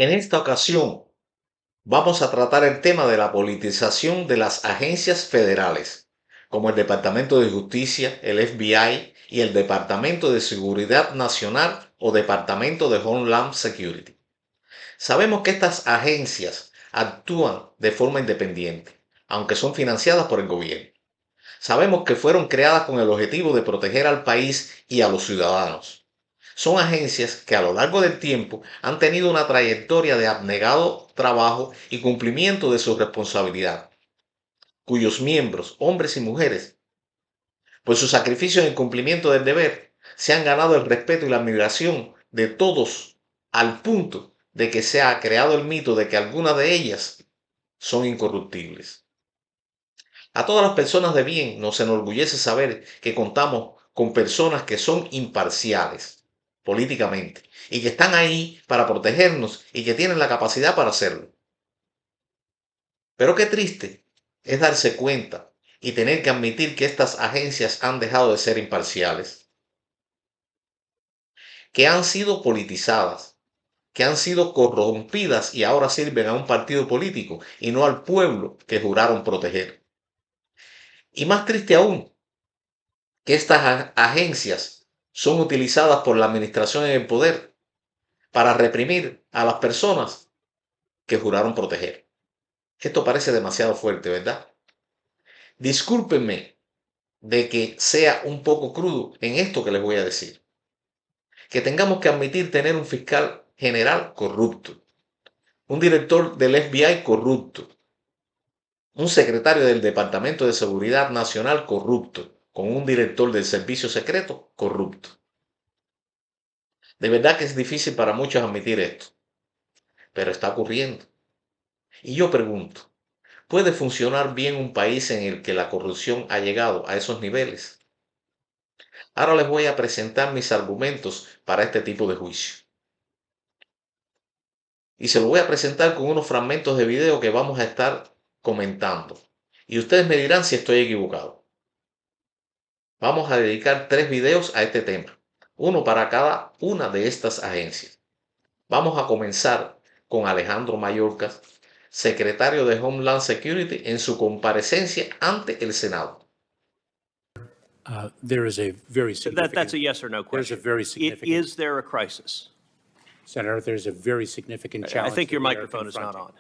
En esta ocasión vamos a tratar el tema de la politización de las agencias federales, como el Departamento de Justicia, el FBI y el Departamento de Seguridad Nacional o Departamento de Homeland Security. Sabemos que estas agencias actúan de forma independiente, aunque son financiadas por el gobierno. Sabemos que fueron creadas con el objetivo de proteger al país y a los ciudadanos. Son agencias que a lo largo del tiempo han tenido una trayectoria de abnegado trabajo y cumplimiento de su responsabilidad, cuyos miembros, hombres y mujeres, por su sacrificio en el cumplimiento del deber, se han ganado el respeto y la admiración de todos al punto de que se ha creado el mito de que algunas de ellas son incorruptibles. A todas las personas de bien nos enorgullece saber que contamos con personas que son imparciales políticamente y que están ahí para protegernos y que tienen la capacidad para hacerlo. Pero qué triste es darse cuenta y tener que admitir que estas agencias han dejado de ser imparciales, que han sido politizadas, que han sido corrompidas y ahora sirven a un partido político y no al pueblo que juraron proteger. Y más triste aún, que estas agencias son utilizadas por la administración en el poder para reprimir a las personas que juraron proteger. Esto parece demasiado fuerte, ¿verdad? Discúlpenme de que sea un poco crudo en esto que les voy a decir. Que tengamos que admitir tener un fiscal general corrupto, un director del FBI corrupto, un secretario del Departamento de Seguridad Nacional corrupto, con un director del Servicio Secreto corrupto. De verdad que es difícil para muchos admitir esto, pero está ocurriendo. Y yo pregunto, ¿puede funcionar bien un país en el que la corrupción ha llegado a esos niveles? Ahora les voy a presentar mis argumentos para este tipo de juicio. Y se lo voy a presentar con unos fragmentos de video que vamos a estar comentando. Y ustedes me dirán si estoy equivocado. Vamos a dedicar 3 videos a este tema, uno para cada una de estas agencias. Vamos a comenzar con Alejandro Mayorkas, secretario de Homeland Security, en su comparecencia ante el Senado. There is a very significant... That's a yes or no question. There's a very significant... Is there a crisis? Senator, there's a very significant challenge... I think your microphone is not on.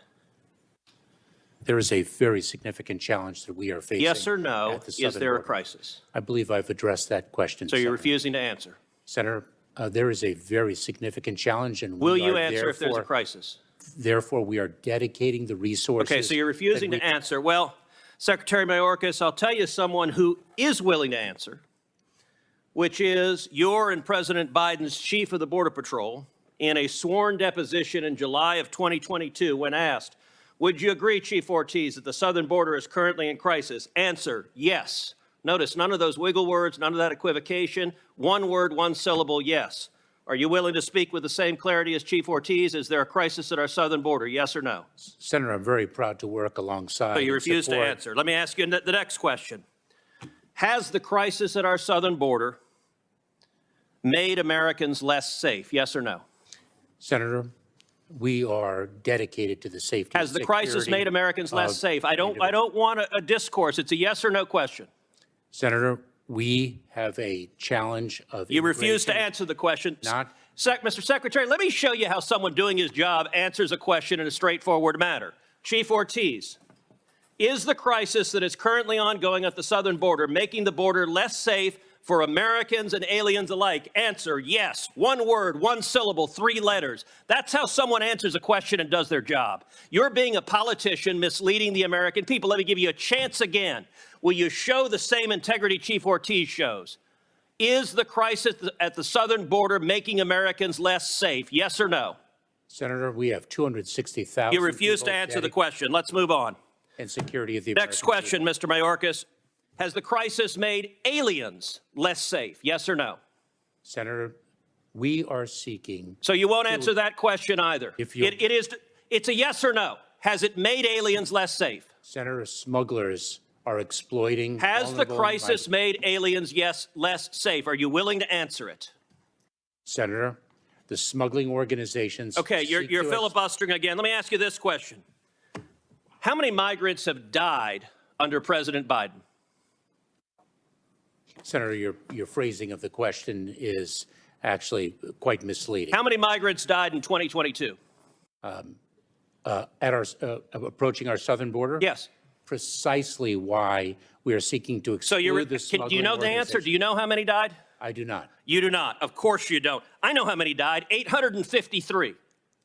There is a very significant challenge that we are facing. Yes or no, is there a crisis? I believe I've addressed that question, So you're Senator. refusing to answer? Senator, there is a very significant challenge, and Will you answer if there's a crisis? Therefore, we are dedicating the resources... Okay, so you're refusing to answer. Well, Secretary Mayorkas, I'll tell you someone who is willing to answer, which is your and President Biden's chief of the Border Patrol in a sworn deposition in July of 2022 when asked, would you agree, Chief Ortiz, that the southern border is currently in crisis? Answer, yes. Notice none of those wiggle words, none of that equivocation. One word, one syllable, yes. Are you willing to speak with the same clarity as Chief Ortiz? Is there a crisis at our southern border, yes or no? Senator, I'm very proud to work alongside... So you refuse to answer. Let me ask you the next question. Has the crisis at our southern border made Americans less safe, yes or no? Senator, we are dedicated to the safety and Has the crisis made Americans less safe? I don't want a discourse. It's a yes or no question. Senator, we have a challenge of... You refuse to answer the question. Mr. Secretary, let me show you how someone doing his job answers a question in a straightforward manner. Chief Ortiz, is the crisis that is currently ongoing at the southern border making the border less safe for Americans and aliens alike? Answer, yes. One word, one syllable, 3 letters. That's how someone answers a question and does their job. You're being a politician misleading the American people. Let me give you a chance again. Will you show the same integrity Chief Ortiz shows? Is the crisis at the southern border making Americans less safe? Yes or no? Senator, we have 260,000... You refuse to answer the question. Let's move on. And security of the Next question, Mr. Mayorkas. Has the crisis made aliens less safe? Yes or no? Senator, we are seeking... So you won't answer that question either. It's a yes or no. Has it made aliens less safe? Senator, smugglers are exploiting... Has the crisis made aliens, yes, less safe? Are you willing to answer it? Senator, the smuggling organizations. Okay, you're filibustering again. Let me ask you this question. How many migrants have died under President Biden? Senator, your phrasing of the question is actually quite misleading. How many migrants died in 2022? Approaching our southern border? Yes. Precisely why we are seeking to exclude the smuggling do you know the answer? Do you know how many died? I do not. You do not. Of course you don't. I know how many died. 853.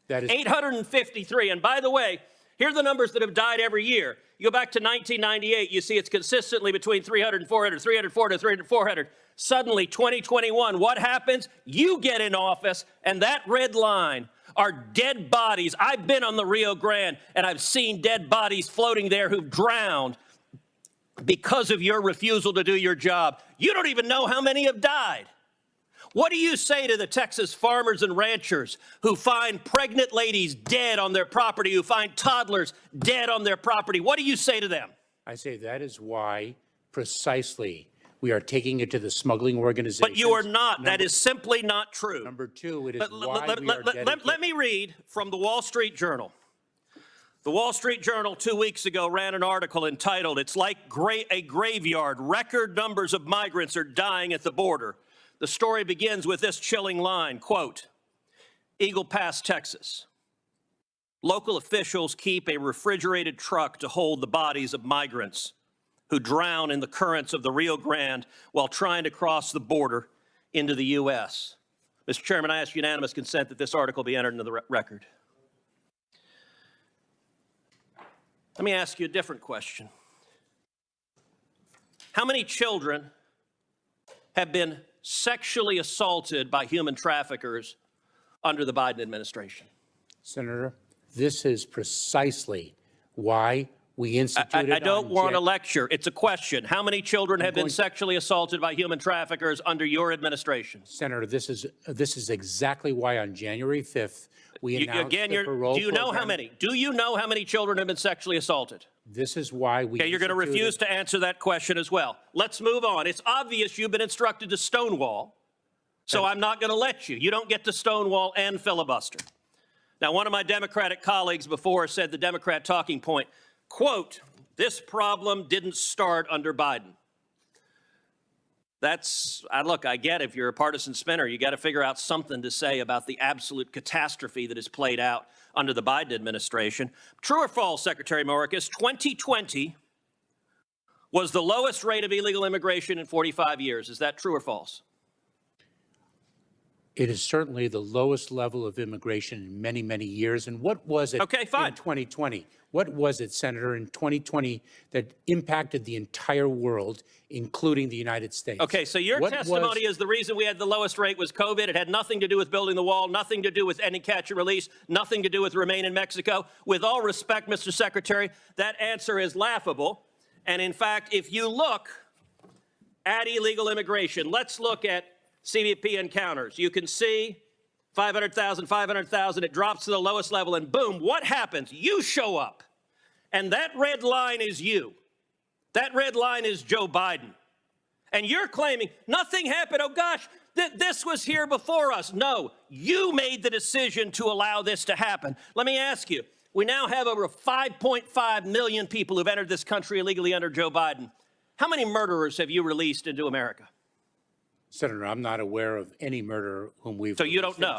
That is 853. And by the way, here are the numbers that have died every year. You go back to 1998, you see it's consistently between 300 and 400, 300, 400, 300, 400. Suddenly, 2021, what happens? You get in office, and that red line are dead bodies. I've been on the Rio Grande, and I've seen dead bodies floating there who've drowned because of your refusal to do your job. You don't even know how many have died. What do you say to the Texas farmers and ranchers who find pregnant ladies dead on their property, who find toddlers dead on their property? What do you say to them? I say that is why precisely we are taking it to the smuggling organizations. But you are not. That is simply not true. Number two, it is why we are let me read from the Wall Street Journal. The Wall Street Journal 2 weeks ago ran an article entitled, "It's like a graveyard. Record numbers of migrants are dying at the border." The story begins with this chilling line, quote, Eagle Pass, Texas. Local officials keep a refrigerated truck to hold the bodies of migrants who drown in the currents of the Rio Grande while trying to cross the border into the U.S. Mr. Chairman, I ask unanimous consent that this article be entered into the record. Let me ask you a different question. How many children have been sexually assaulted by human traffickers under the Biden administration? Senator, this is precisely why we instituted. I don't want a lecture. It's a question. How many children have been sexually assaulted by human traffickers under your administration? Senator, this is exactly why on January 5th we announced the parole Do you know program. how many? Do you know how many children have been sexually assaulted? This is why we. Okay, you're going to refuse to answer that question as well. Let's move on. It's obvious you've been instructed to stonewall, so I'm not going to let you. You don't get to stonewall and filibuster. Now, one of my Democratic colleagues before said the Democrat talking point, quote, "This problem didn't start under Biden." Look, I get if you're a partisan spinner, you got to figure out something to say about the absolute catastrophe that has played out under the Biden administration. True or false, Secretary Mayorkas, 2020 was the lowest rate of illegal immigration in 45 years. Is that true or false? It is certainly the lowest level of immigration in many, many years. And what was it in 2020? What was it, Senator, in 2020 that impacted the entire world, including the United States? Okay, so your testimony is the reason we had the lowest rate was COVID. It had nothing to do with building the wall, nothing to do with ending catch and release, nothing to do with Remain in Mexico. With all respect, Mr. Secretary, that answer is laughable. And in fact, if you look at illegal immigration, let's look at CBP encounters. You can see 500,000, 500,000, it drops to the lowest level, and boom, what happens? You show up, and that red line is you. That red line is Joe Biden. And you're claiming nothing happened. Oh, gosh, this was here before us. No, you made the decision to allow this to happen. Let me ask you, we now have over 5.5 million people who've entered this country illegally under Joe Biden. How many murderers have you released into America? Senator, I'm not aware of any murderer whom we've. So you don't know?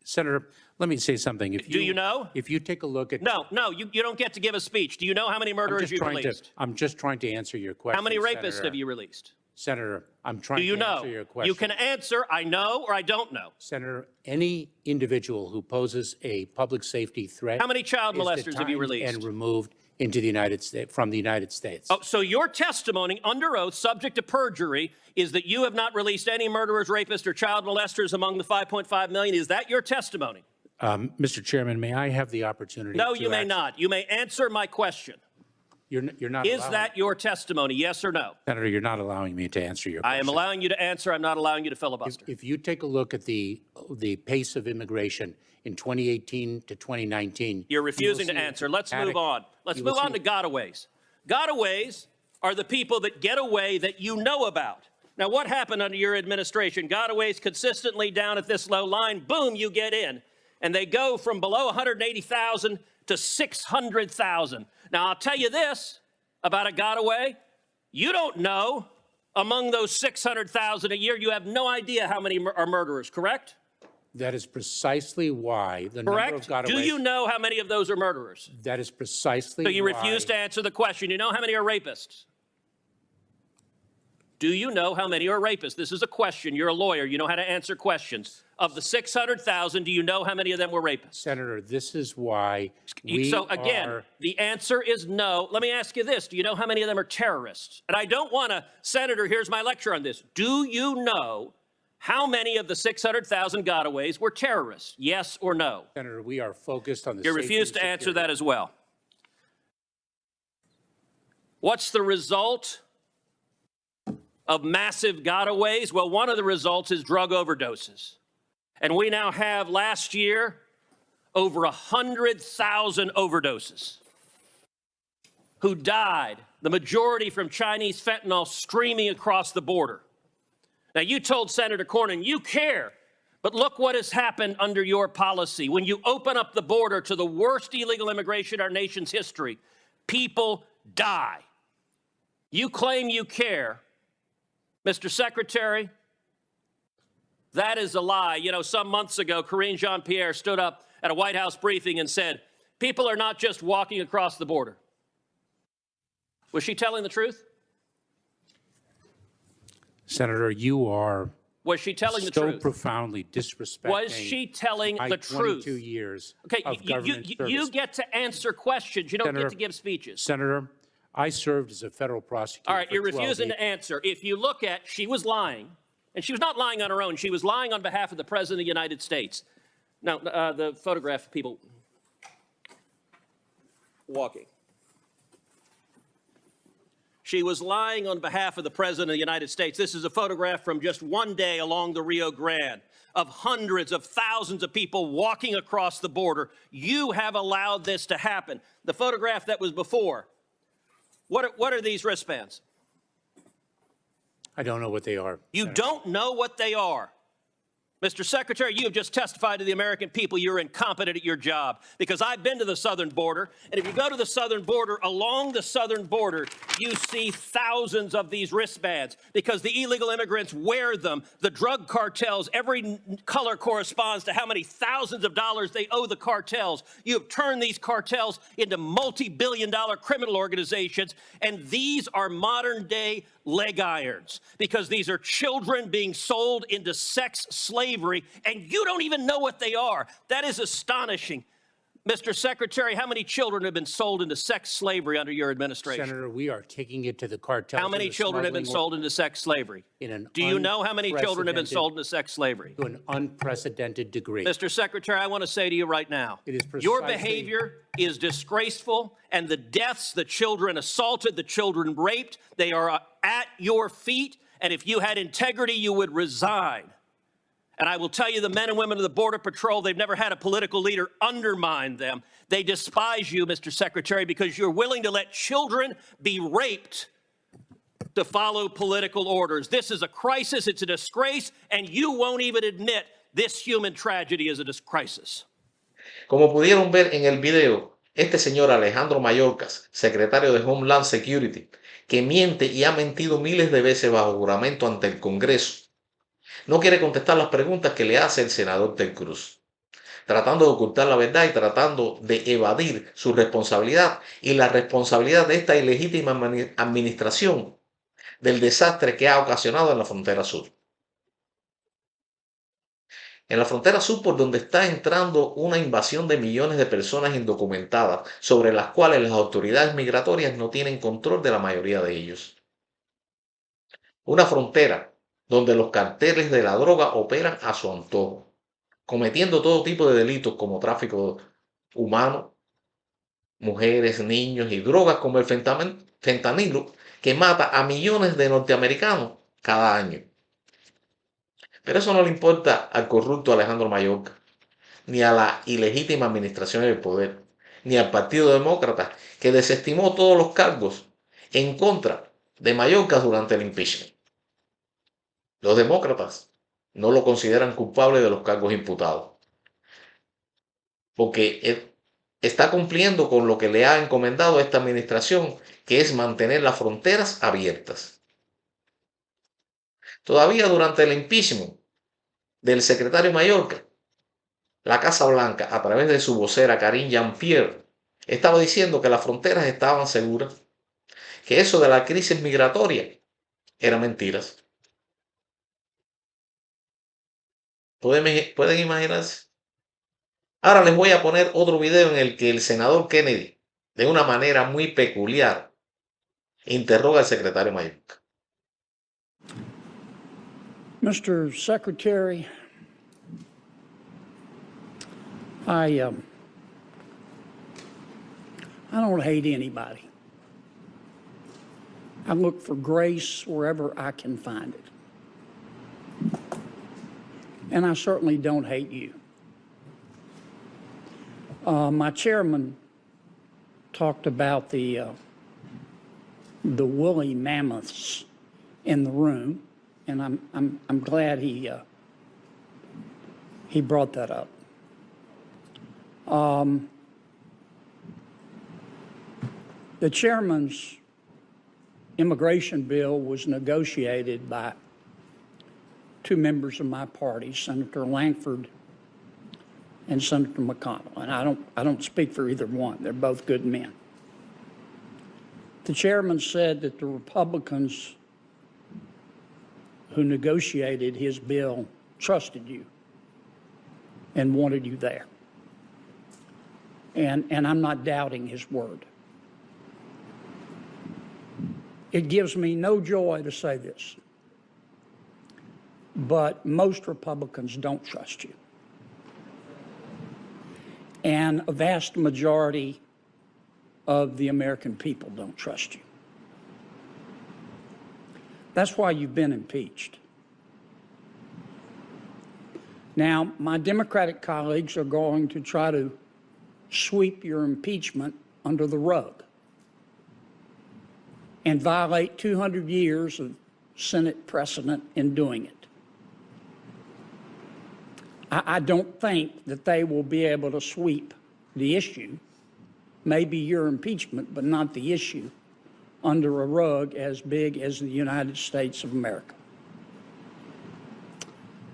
Senator, let me say something. Do you know? If you take a look at. No, you don't get to give a speech. Do you know how many murderers you've released? I'm just trying to answer your question. How many rapists have you released? Senator, I'm trying to answer your question. You can answer, I know or I don't know. Senator, any individual who poses a public safety threat. How many child molesters have you released? And removed into the United States, from the United States. Oh, so your testimony under oath, subject to perjury, is that you have not released any murderers, rapists, or child molesters among the 5.5 million. Is that your testimony? Mr. Chairman, may I have the opportunity No, you may not. You may answer my question. You're not. Is that your testimony, yes or no? Senator, you're not allowing me to answer your question. I am allowing you to answer. I'm not allowing you to filibuster. If you take a look at the pace of immigration in 2018 to 2019. You're refusing to answer. Let's move on. Let's move on to gotaways. Gotaways are the people that get away that you know about. Now, what happened under your administration? Gotaways consistently down at this low line, boom, you get in. And they go from below 180,000 to 600,000. Now, I'll tell you this about a Gotaway. You don't know among those 600,000 a year, you have no idea how many are murderers, correct? That is precisely why the number of Correct? gotaways. Do you know how many of those are murderers? That is precisely So you why. refuse to answer the question. You know how many are rapists? Do you know how many are rapists? This is a question. You're a lawyer. You know how to answer questions. Of the 600,000, do you know how many of them were rapists? Senator, this is why we So again, are... the answer is no. Let me ask you this. Do you know how many of them are terrorists? And I don't want to, Senator, here's my lecture on this. Do you know how many of the 600,000 gotaways were terrorists? Yes or no? Senator, we are focused on the You refuse to answer that as well. What's the result of massive gotaways? Well, one of the results is drug overdoses. And we now have, last year, over 100,000 overdoses who died, the majority from Chinese fentanyl streaming across the border. Now, you told Senator Cornyn you care, but look what has happened under your policy. When you open up the border to the worst illegal immigration in our nation's history, people die. You claim you care. Mr. Secretary, that is a lie. You know, some months ago, Karine Jean-Pierre stood up at a White House briefing and said, people are not just walking across the border. Was she telling the truth? Senator, you are Was she telling the so truth? profoundly disrespecting Was she telling my the truth? 22 years Okay, of government service. you get to answer questions. You don't Senator, get to give speeches. Senator, I served as a federal prosecutor. All right, for you're 12 refusing years. to answer. If you look at, she was lying, and she was not lying on her own. She was lying on behalf of the President of the United States. Now, the photograph of people walking. She was lying on behalf of the President of the United States. This is a photograph from just one day along the Rio Grande of hundreds of thousands of people walking across the border. You have allowed this to happen. The photograph that was before, what are these wristbands? I don't know what they are. You Senator. don't know what they are. Mr. Secretary, you have just testified to the American people you're incompetent at your job, because I've been to the southern border, and if you go to the southern border, along the southern border, you see thousands of these wristbands because the illegal immigrants wear them. The drug cartels, every color corresponds to how many thousands of dollars they owe the cartels. You have turned these cartels into multi-billion-dollar criminal organizations, and these are modern-day leg irons, because these are children being sold into sex slavery, and you don't even know what they are. That is astonishing. Mr. Secretary, how many children have been sold into sex slavery under your administration? Senator, we are taking it to the cartels. How many children have been sold into sex slavery? Do you know how many children have been sold into sex slavery? To an unprecedented degree. Mr. Secretary, I want to say to you right now, It is your precisely- behavior is disgraceful, and the deaths, the children assaulted, the children raped, they are at your feet, and if you had integrity, you would resign. And I will tell you, the men and women of the Border Patrol, they've never had a political leader undermine them. They despise you, Mr. Secretary, because you're willing to let children be raped to follow political orders. This is a crisis, it's a disgrace, and you won't even admit this human tragedy is a crisis. Como pudieron ver en el video, este señor Alejandro Mayorkas, secretario de Homeland Security, que miente y ha mentido miles de veces bajo juramento ante el Congreso, no quiere contestar las preguntas que le hace el senador Ted Cruz, tratando de ocultar la verdad y tratando de evadir su responsabilidad y la responsabilidad de esta ilegítima administración del desastre que ha ocasionado en la frontera sur. En la frontera sur, por donde está entrando una invasión de millones de personas indocumentadas, sobre las cuales las autoridades migratorias no tienen control de la mayoría de ellos. Una frontera donde los carteles de la droga operan a su antojo, cometiendo todo tipo de delitos como tráfico humano, mujeres, niños y drogas como el fentanilo, que mata a millones de norteamericanos cada año. Pero eso no le importa al corrupto Alejandro Mayorkas, ni a la ilegítima administración del poder, ni al Partido Demócrata, que desestimó todos los cargos en contra de Mayorkas durante el impeachment. Los demócratas no lo consideran culpable de los cargos imputados, porque él está cumpliendo con lo que le ha encomendado a esta administración, que es mantener las fronteras abiertas. Todavía durante el impeachment del secretario Mayorkas, la Casa Blanca, a través de su vocera Karine Jean-Pierre, estaba diciendo que las fronteras estaban seguras, que eso de la crisis migratoria era mentiras. ¿Pueden imaginarse? Ahora les voy a poner otro video en el que el senador Kennedy, de una manera muy peculiar, interroga al secretario Mayorkas. Mr. Secretary, I don't hate anybody. I look for grace wherever I can find it. And I certainly don't hate you. My chairman talked about the woolly mammoths in the room, and I'm glad he brought that up. The chairman's immigration bill was negotiated by two members of my party, Senator Langford and Senator McConnell, and I don't speak for either one. They're both good men. The chairman said that the Republicans who negotiated his bill trusted you and wanted you there. And I'm not doubting his word. It gives me no joy to say this, but most Republicans don't trust you. And a vast majority of the American people don't trust you. That's why you've been impeached. Now, my Democratic colleagues are going to try to sweep your impeachment under the rug and violate 200 years of Senate precedent in doing it. I don't think that they will be able to sweep the issue, maybe your impeachment, but not the issue, under a rug as big as the United States of America.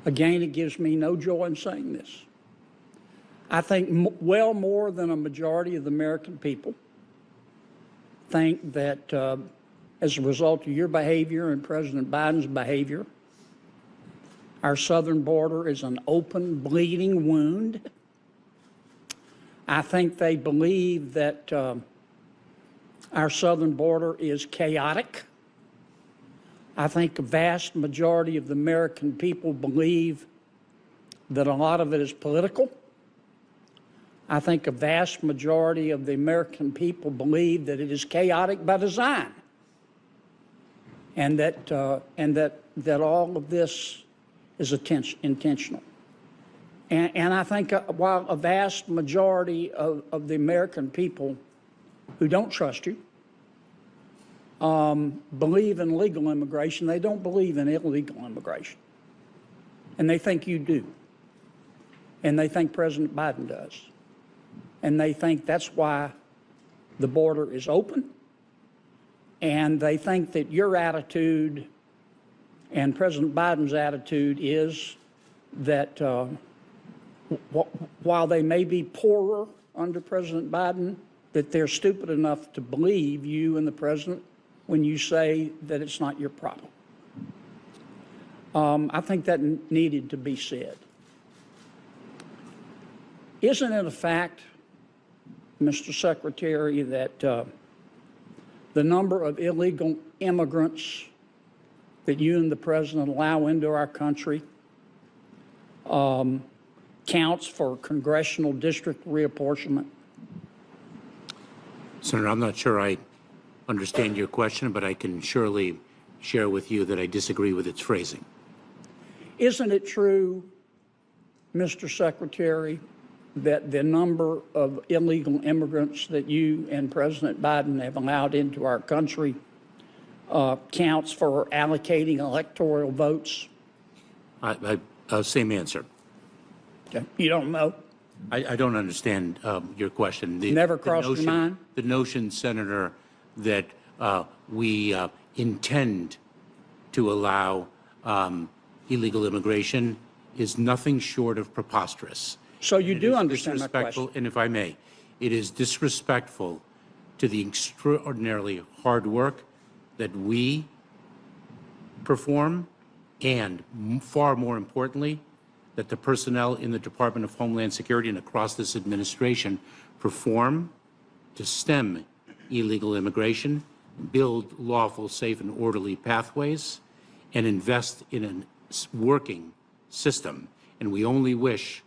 Again, it gives me no joy in saying this. I think well more than a majority of the American people think that as a result of your behavior and President Biden's behavior, our southern border is an open, bleeding wound. I think they believe that our southern border is chaotic. I think a vast majority of the American people believe that a lot of it is political. I think a vast majority of the American people believe that it is chaotic by design, and that all of this is intentional. And I think while a vast majority of the American people who don't trust you believe in legal immigration, they don't believe in illegal immigration. And they think you do. And they think President Biden does. And they think that's why the border is open. And they think that your attitude and President Biden's attitude is that while they may be poorer under President Biden, that they're stupid enough to believe you and the president when you say that it's not your problem. I think that needed to be said. Isn't it a fact, Mr. Secretary, that the number of illegal immigrants that you and the president allow into our country counts for congressional district reapportionment? Senator, I'm not sure I understand your question, but I can surely share with you that I disagree with its phrasing. Isn't it true, Mr. Secretary, that the number of illegal immigrants that you and President Biden have allowed into our country counts for allocating electoral votes Same answer. Okay. You don't know? I don't understand your question. Never crossed your mind? The notion, Senator, that we intend to allow illegal immigration is nothing short of preposterous. So you do understand my Disrespectful, question? and if I may, it is disrespectful to the extraordinarily hard work that we perform, and far more importantly, that the personnel in the Department of Homeland Security and across this administration perform to stem illegal immigration, build lawful, safe, and orderly pathways, and invest in a working system. And we only wish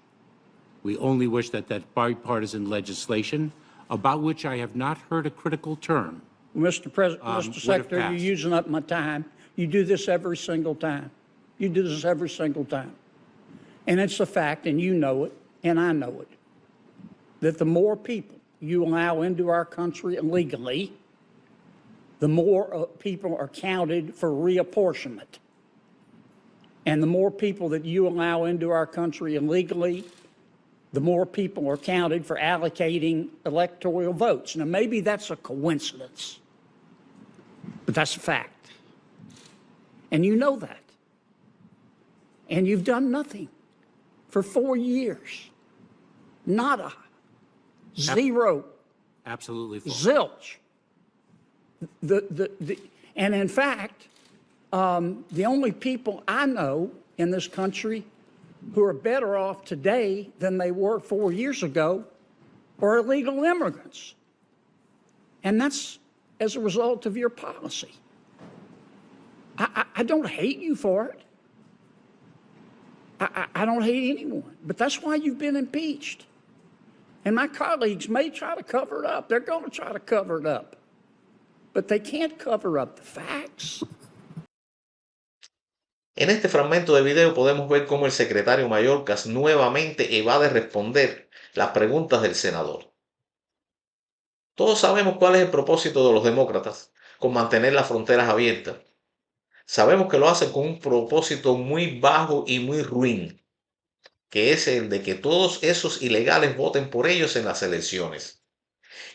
that bipartisan legislation, about which I have not heard a critical term, Mr. President, Mr. Secretary, passed. you're using up my time. You do this every single time. You do this every single time. And it's a fact, and you know it, and I know it, that the more people you allow into our country illegally, the more people are counted for reapportionment. And the more people that you allow into our country illegally, the more people are counted for allocating electoral votes. Now, maybe that's a coincidence, but that's a fact. And you know that. And you've done nothing for 4 years. Nada. Zero. absolutely false. Zilch. And in fact, the only people I know in this country who are better off today than they were 4 years ago are illegal immigrants. And that's as a result of your policy. I don't hate you for it. I don't hate anyone, but that's why you've been impeached. And my colleagues may try to cover it up. They're going to try to cover it up. But they can't cover up the facts. En este fragmento de video podemos ver cómo el secretario Mayorkas nuevamente evade responder las preguntas del senador. Todos sabemos cuál es el propósito de los demócratas con mantener las fronteras abiertas. Sabemos que lo hacen con un propósito muy bajo y muy ruin, que es el de que todos esos ilegales voten por ellos en las elecciones.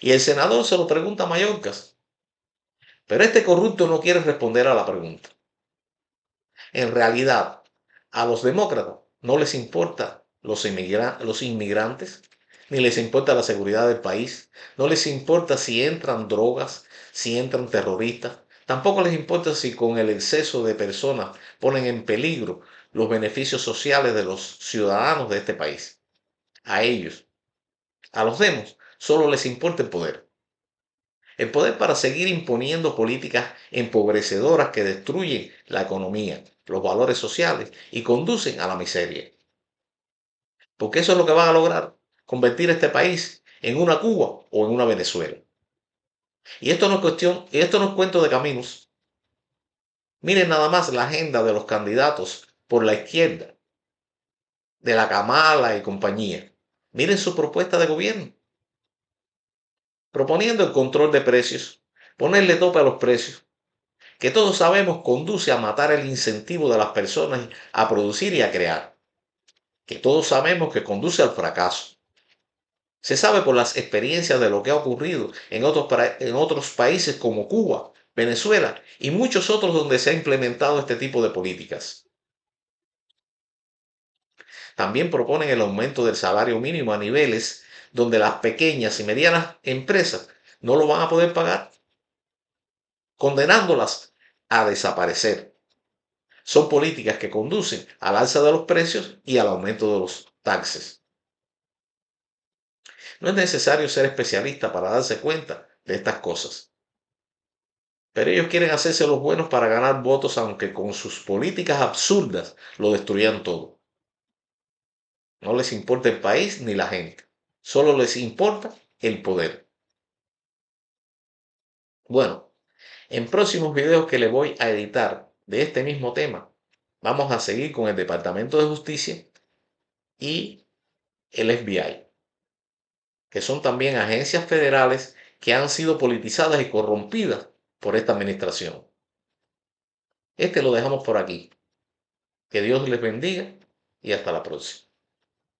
Y el senador se lo pregunta a Mayorkas, pero este corrupto no quiere responder a la pregunta. En realidad, a los demócratas no les importa los inmigrantes, ni les importa la seguridad del país, no les importa si entran drogas, si entran terroristas, tampoco les importa si con el exceso de personas ponen en peligro los beneficios sociales de los ciudadanos de este país. A ellos, a los demos, solo les importa el poder. El poder para seguir imponiendo políticas empobrecedoras que destruyen la economía, los valores sociales y conducen a la miseria. Porque eso es lo que van a lograr, convertir este país en una Cuba o en una Venezuela. Y esto no es cuento de caminos. Miren nada más la agenda de los candidatos por la izquierda, de la Kamala y compañía. Miren su propuesta de gobierno. Proponiendo el control de precios, ponerle tope a los precios, que todos sabemos conduce a matar el incentivo de las personas a producir y a crear, que todos sabemos que conduce al fracaso. Se sabe por las experiencias de lo que ha ocurrido en otros países como Cuba, Venezuela y muchos otros donde se ha implementado este tipo de políticas. También proponen el aumento del salario mínimo a niveles donde las pequeñas y medianas empresas no lo van a poder pagar, condenándolas a desaparecer. Son políticas que conducen al alza de los precios y al aumento de los taxes. No es necesario ser especialista para darse cuenta de estas cosas. Pero ellos quieren hacerse los buenos para ganar votos, aunque con sus políticas absurdas lo destruyan todo. No les importa el país ni la gente. Solo les importa el poder. Bueno, en próximos videos que le voy a editar de este mismo tema, vamos a seguir con el Departamento de Justicia y el FBI, que son también agencias federales que han sido politizadas y corrompidas por esta administración. Lo dejamos por aquí. Que Dios les bendiga y hasta la próxima.